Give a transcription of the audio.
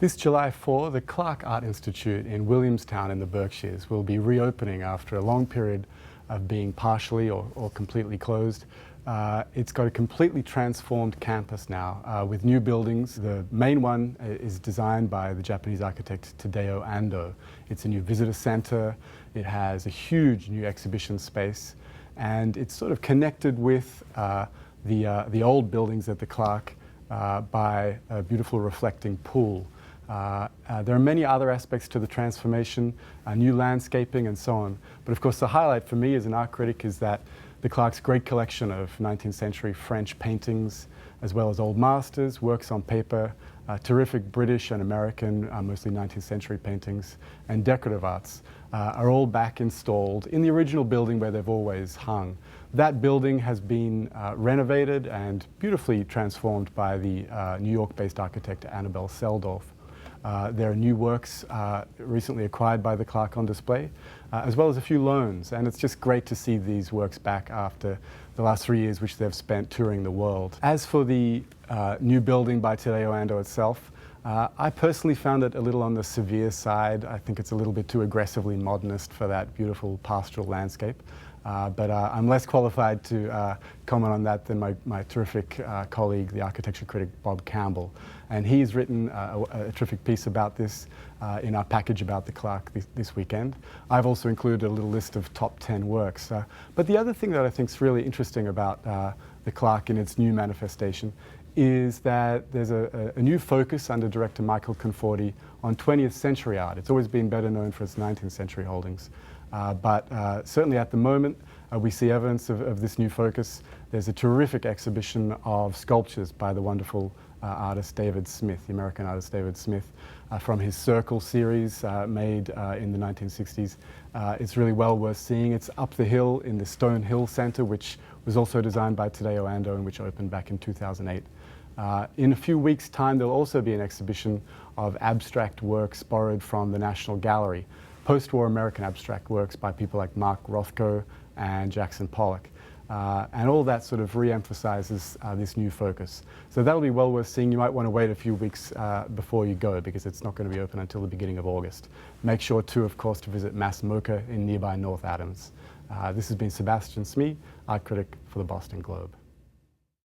This July 4, the Clark Art Institute in Williamstown in the Berkshires will be reopening after a long period of being partially or completely closed. It's got a completely transformed campus now with new buildings. The main one is designed by the Japanese architect Tadao Ando. It's a new visitor center. It has a huge new exhibition space, and it's sort of connected with the old buildings at the Clark by a beautiful reflecting pool. There are many other aspects to the transformation, new landscaping and so on. But of course the highlight for me as an art critic is that the Clark's great collection of 19th century French paintings, as well as old masters, works on paper, terrific British and American, mostly 19th century paintings, and decorative arts are all back installed in the original building where they've always hung. That building has been renovated and beautifully transformed by the New York-based architect Annabelle Seldorf. There are new works recently acquired by the Clark on display, as well as a few loans, and it's just great to see these works back after the last 3 years which they've spent touring the world. As for the new building by Tadao Ando itself, I personally found it a little on the severe side. I think it's a little bit too aggressively modernist for that beautiful pastoral landscape. But I'm less qualified to comment on that than my terrific colleague, the architecture critic Bob Campbell. And he's written a terrific piece about this in our package about the Clark this weekend. I've also included a little list of top 10 works. But the other thing that I think is really interesting about the Clark in its new manifestation is that there's a new focus under director Michael Conforti on 20th century art. It's always been better known for its 19th century holdings. But certainly at the moment, we see evidence of this new focus. There's a terrific exhibition of sculptures by the wonderful artist David Smith, the American artist David Smith, from his Circle series made in the 1960s. It's really well worth seeing. It's up the hill in the Stone Hill Center, which was also designed by Tadao Ando and which opened back in 2008. In a few weeks' time, there'll also be an exhibition of abstract works borrowed from the National Gallery, post-war American abstract works by people like Mark Rothko and Jackson Pollock. And all that sort of re-emphasizes this new focus. So that'll be well worth seeing. You might want to wait a few weeks before you go because it's not going to be open until the beginning of August. Make sure too, of course, to visit Mass Mocha in nearby North Adams. This has been Sebastian Smee, art critic for the Boston Globe.